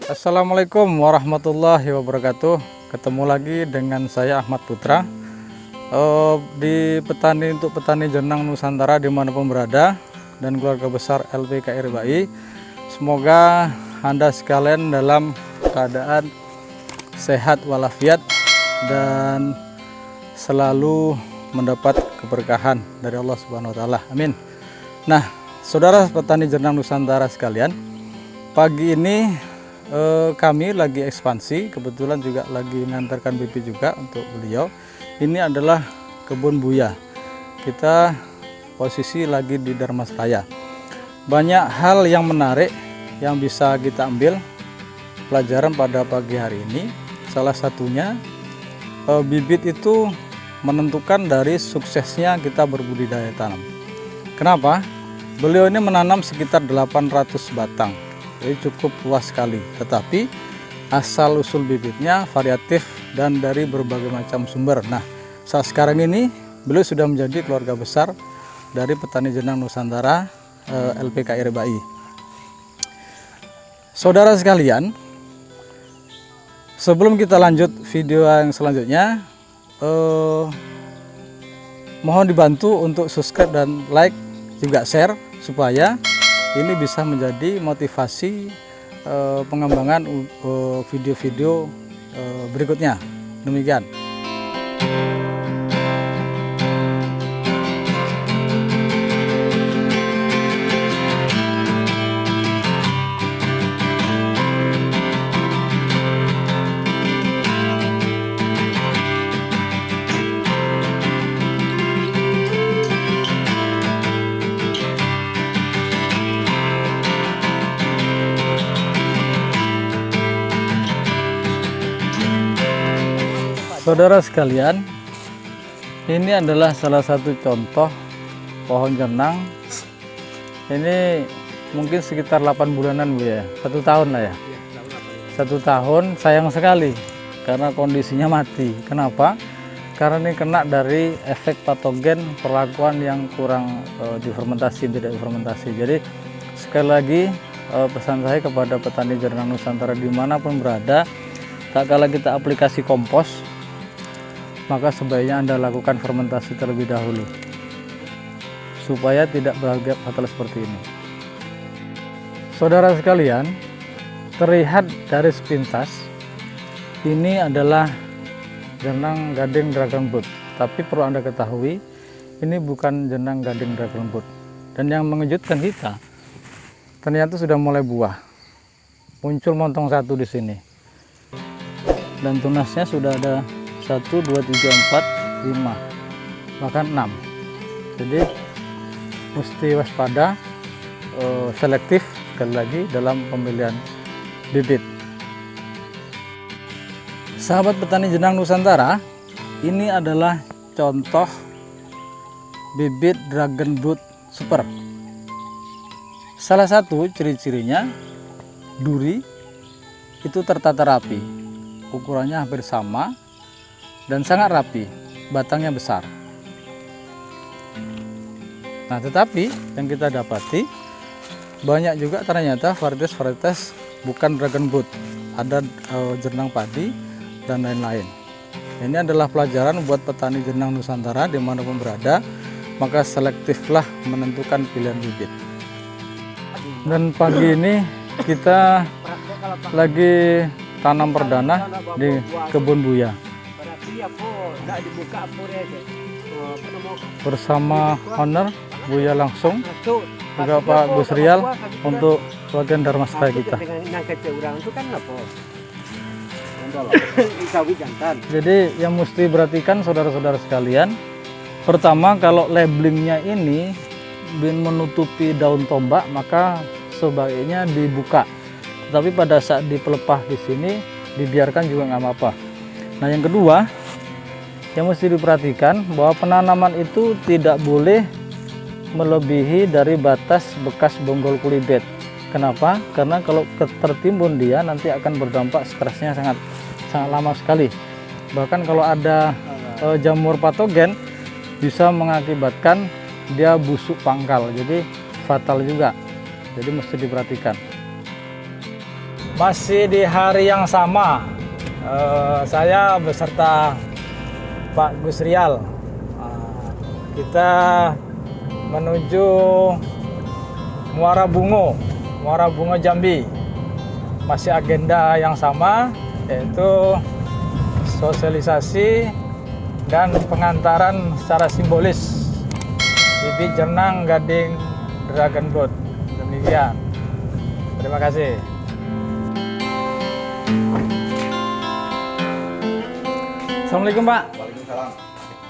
Assalamualaikum warahmatullahi wabarakatuh. Ketemu lagi dengan saya Ahmad Putra di untuk petani jenang Nusantara dimanapun berada dan keluarga besar LPKI RBI. Semoga Anda sekalian dalam keadaan sehat walafiat dan selalu mendapat keberkahan dari Allah Subhanahu wa taala. Amin. Nah, saudara petani jenang Nusantara sekalian, pagi ini kami lagi ekspansi, kebetulan juga lagi mengantarkan bibit juga untuk beliau. Ini adalah kebun buya. Kita posisi lagi di Darmasraya. Banyak hal yang menarik yang bisa kita ambil pelajaran pada pagi hari ini. Salah satunya bibit itu menentukan dari suksesnya kita berbudidaya tanam. Kenapa? Beliau ini menanam sekitar 800 batang. Jadi cukup luas sekali, tetapi asal usul bibitnya variatif dan dari berbagai macam sumber. Nah, saat sekarang ini beliau sudah menjadi keluarga besar dari petani jenang Nusantara LPKI RBI. Saudara sekalian, sebelum kita lanjut video yang selanjutnya, mohon dibantu untuk subscribe dan like juga share supaya ini bisa menjadi motivasi pengembangan video-video berikutnya. Demikian. Saudara sekalian, ini adalah salah satu contoh pohon jenang. Ini mungkin sekitar 8 bulanan Bu ya, 1 tahun lah ya. 1 tahun, sayang sekali karena kondisinya mati. Kenapa? Karena ini kena dari efek patogen perlakuan yang kurang difermentasi, tidak difermentasi. Jadi sekali lagi pesan saya kepada petani jenang Nusantara dimanapun berada, tak kala kita aplikasi kompos, maka sebaiknya Anda lakukan fermentasi terlebih dahulu supaya tidak berakibat fatal seperti ini. Saudara sekalian, terlihat dari sepintas ini adalah jenang gading dragonboot, tapi perlu Anda ketahui ini bukan jenang gading dragonboot. Dan yang mengejutkan kita, ternyata sudah mulai buah, muncul montong satu di sini, dan tunasnya sudah ada 1, 2, 3, 4, 5, bahkan 6. Jadi mesti waspada, selektif sekali lagi dalam pemilihan bibit. Sahabat petani jenang Nusantara, ini adalah contoh bibit dragonboot super. Salah satu ciri-cirinya duri itu tertata rapi, ukurannya hampir sama dan sangat rapi, batangnya besar. Nah, tetapi yang kita dapati banyak juga ternyata varietas-varietas bukan dragonboot, ada jenang padi dan lain-lain. Ini adalah pelajaran buat petani jenang Nusantara dimanapun berada, maka selektiflah menentukan pilihan bibit. Dan pagi ini kita lagi tanam perdana di kebun buya bersama owner Buya langsung juga Pak Gus Rial untuk bagian Darmasraya kita. Jadi yang mesti perhatikan saudara-saudara sekalian, pertama kalau labelingnya ini menutupi daun tombak maka sebaiknya dibuka, tapi pada saat dipelepah di sini dibiarkan juga nggak apa-apa. Nah, yang kedua yang mesti diperhatikan bahwa penanaman itu tidak boleh melebihi dari batas bekas bonggol kulibet. Kenapa? Karena kalau tertimbun dia nanti akan berdampak stresnya sangat lama sekali. Bahkan kalau ada jamur patogen bisa mengakibatkan dia busuk pangkal, jadi fatal juga. Jadi mesti diperhatikan. Masih di hari yang sama, saya beserta Pak Gus Rial, kita menuju Muara Bungo Jambi. Masih agenda yang sama, yaitu sosialisasi dan pengantaran secara simbolis bibit jenang gading dragon boat. Demikian. Terima kasih. Assalamualaikum Pak. Waalaikumsalam.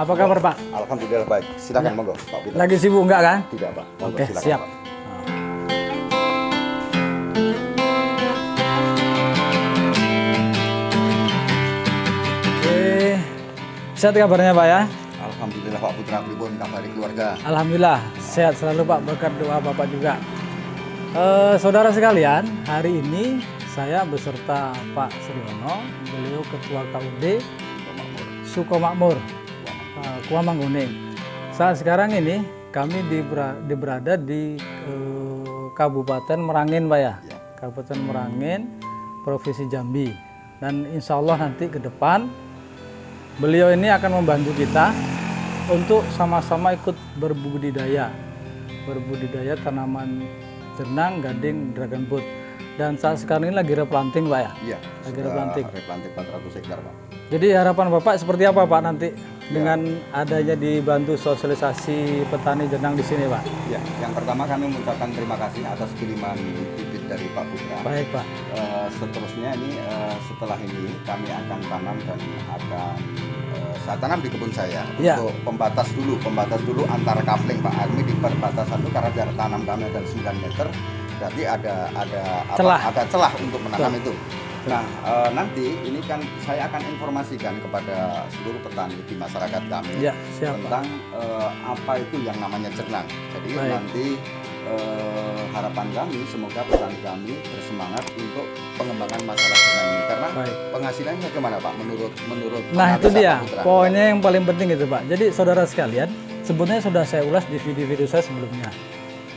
Apa kabar Pak? Alhamdulillah baik. Silakan monggo Pak Peter. Lagi sibuk enggak kan? Tidak Pak. Monggo, Oke, silakan, siap. Pak. Oke. Sehat kabarnya Pak ya? Alhamdulillah Pak Putra, pripun kabari keluarga? Alhamdulillah sehat selalu Pak, berkat doa Bapak juga. Saudara sekalian, hari ini saya beserta Pak Suryono, beliau Ketua KUD Sukomakmur, Kuamangkuning. Saat sekarang ini kami berada di Kabupaten Merangin Pak ya, Kabupaten Merangin, Provinsi Jambi. Dan insya Allah nanti ke depan beliau ini akan membantu kita untuk sama-sama ikut berbudidaya tanaman jenang gading dragon boat. Dan saat sekarang ini lagi replanting Pak ya? Iya, lagi replanting 400 hektar Pak. Jadi harapan Bapak seperti apa Pak nanti dengan adanya dibantu sosialisasi petani jenang di sini Pak? Ya, yang pertama kami mengucapkan terima kasih atas kiriman bibit dari Pak Putra. Baik Pak. Seterusnya ini setelah ini kami akan tanam dan akan saya tanam di kebun saya untuk pembatas dulu antara kapling Pak. Kami di perbatasan itu karena jarak tanam kami ada 9 meter. Berarti ada celah untuk menanam itu. Nah, nanti ini kan saya akan informasikan kepada seluruh petani di masyarakat kami tentang apa itu yang namanya jenang. Jadi nanti harapan kami semoga petani kami bersemangat untuk pengembangan masalah jenang ini karena penghasilannya bagaimana Pak menurut Nah itu dia poinnya yang paling penting itu Pak. Jadi saudara sekalian, sebetulnya sudah saya ulas di video-video saya sebelumnya.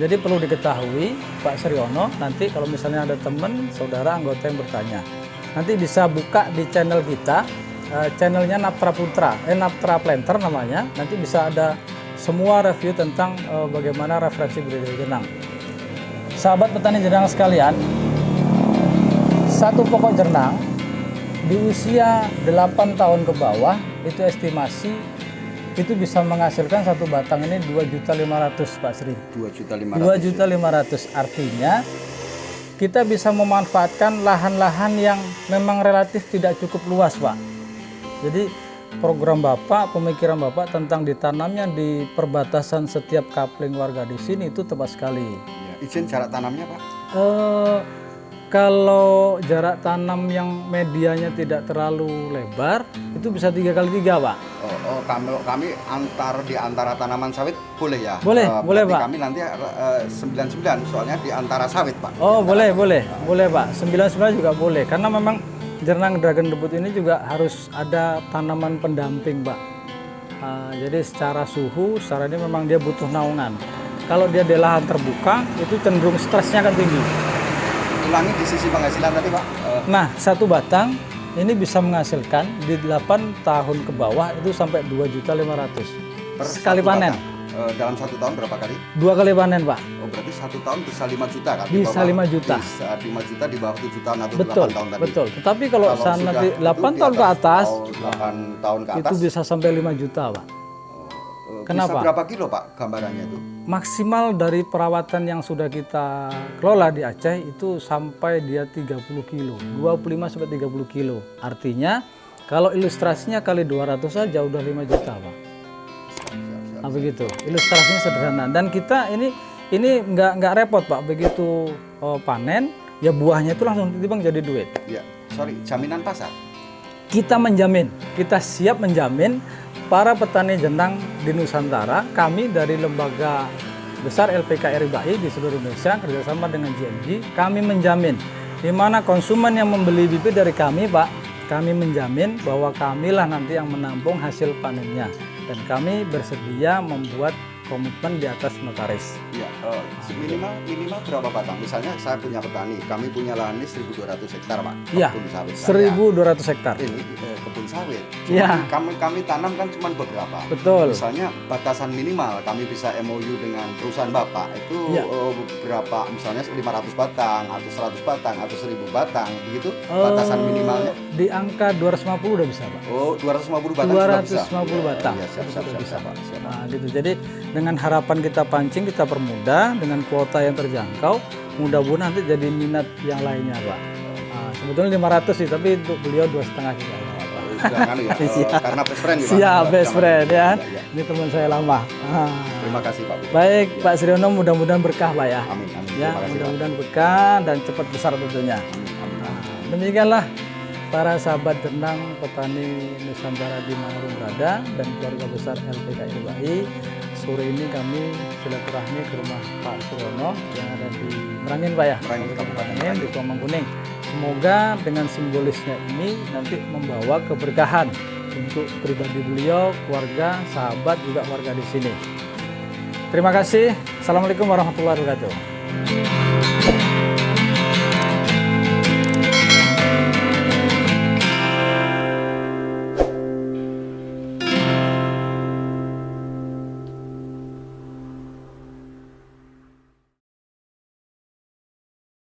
Jadi perlu diketahui Pak Suryono, nanti kalau misalnya ada teman, saudara, anggota yang bertanya, nanti bisa buka di channel kita, channelnya Naptra Putra, Naptra Planter namanya, nanti bisa ada semua review tentang bagaimana referensi budidaya jenang. Sahabat petani jenang sekalian, satu pokok jenang di usia 8 tahun ke bawah, itu estimasi itu bisa menghasilkan satu batang ini 2.500.000 Pak Sri. 2.500.000 artinya kita bisa memanfaatkan lahan-lahan yang memang relatif tidak cukup luas Pak. Jadi program Bapak, pemikiran Bapak tentang ditanamnya di perbatasan setiap kapling warga di sini itu tepat sekali. Ya, izin jarak tanamnya Pak? Kalau jarak tanam yang medianya tidak terlalu lebar, itu bisa 3x3 Pak. Kami di antara tanaman sawit boleh ya? Boleh Pak. Kami nanti 99 soalnya di antara sawit Pak. Oh boleh Pak. 99 juga boleh, karena memang jenang dragon boat ini juga harus ada tanaman pendamping Pak. Jadi secara suhu, secara ini memang dia butuh naungan. Kalau dia di lahan terbuka, itu cenderung stresnya akan tinggi. Ulangi di sisi penghasilan tadi Pak. Nah, satu batang ini bisa menghasilkan di 8 tahun ke bawah itu sampai 2.500.000 sekali panen. Dalam 1 tahun berapa kali? 2 kali panen Pak. Oh berarti 1 tahun bisa 5 juta kan? Bisa 5 juta. Bisa 5 juta di bawah 7 tahun atau 8 tahun tadi. Betul. Tetapi kalau nanti 8 tahun ke atas, 8 tahun ke atas itu bisa sampai 5 juta Pak. Kenapa? Bisa berapa kilo Pak gambarannya itu? Maksimal dari perawatan yang sudah kita kelola di Aceh itu sampai dia 30 kilo, 25 sampai 30 kilo. Artinya kalau ilustrasinya kali 200 saja udah 5 juta Pak. Nah, begitu. Ilustrasinya sederhana dan kita ini nggak repot Pak. Begitu panen ya buahnya itu langsung tiba-tiba jadi duit. Ya, jaminan pasar. Kita menjamin, kita siap menjamin para petani jenang di Nusantara, kami dari lembaga besar LPKRI BAI di seluruh Indonesia kerjasama dengan GMG, kami menjamin di mana konsumen yang membeli bibit dari kami Pak, kami menjamin bahwa kamilah nanti yang menampung hasil panennya dan kami bersedia membuat komitmen di atas notaris. Ya, minimal berapa batang? Misalnya saya punya petani, kami punya lahan ini 1.200 hektar, Pak. Iya, Kebun sawit saya. 1.200 hektar. Ini kebun sawit. Iya. Kami tanam kan cuma beberapa. Betul. Misalnya batasan minimal kami bisa MOU dengan perusahaan Bapak itu Iya. berapa? Misalnya 500 batang atau 100 batang atau 1.000 batang, begitu batasan minimalnya. Di angka 250 udah bisa, Pak. Oh, 250 batang sudah bisa. 250 batang. Iya, siap, Sudah bisa. Pak. Siap, Pak. Nah, gitu. Jadi dengan harapan kita pancing, kita permudah dengan kuota yang terjangkau, mudah-mudahan nanti jadi minat yang lainnya, Pak. Nah, sebetulnya 500 sih, tapi untuk beliau 2,5 juta. Jangan ya, karena best friend ya, Pak. Siap, best friend ya. Iya. Ini teman saya lama. Ah. Terima kasih, Pak. Baik, Ya. Pak Sriono, mudah-mudahan berkah, Pak ya. Amin, amin. Ya, Terima kasih, Pak. mudah-mudahan berkah dan cepat besar tentunya. Amin, amin, amin. Demikianlah para sahabat renang petani Nusantara di manapun berada dan keluarga besar LPKI RBI. Sore ini kami silaturahmi ke rumah Pak Sriono yang ada di Merangin, Pak ya. Merangin, Kabupaten Merangin, di Komang Kuning. Semoga dengan simbolisnya ini nanti membawa keberkahan untuk pribadi beliau, keluarga, sahabat, juga warga di sini. Terima kasih. Assalamualaikum warahmatullahi wabarakatuh.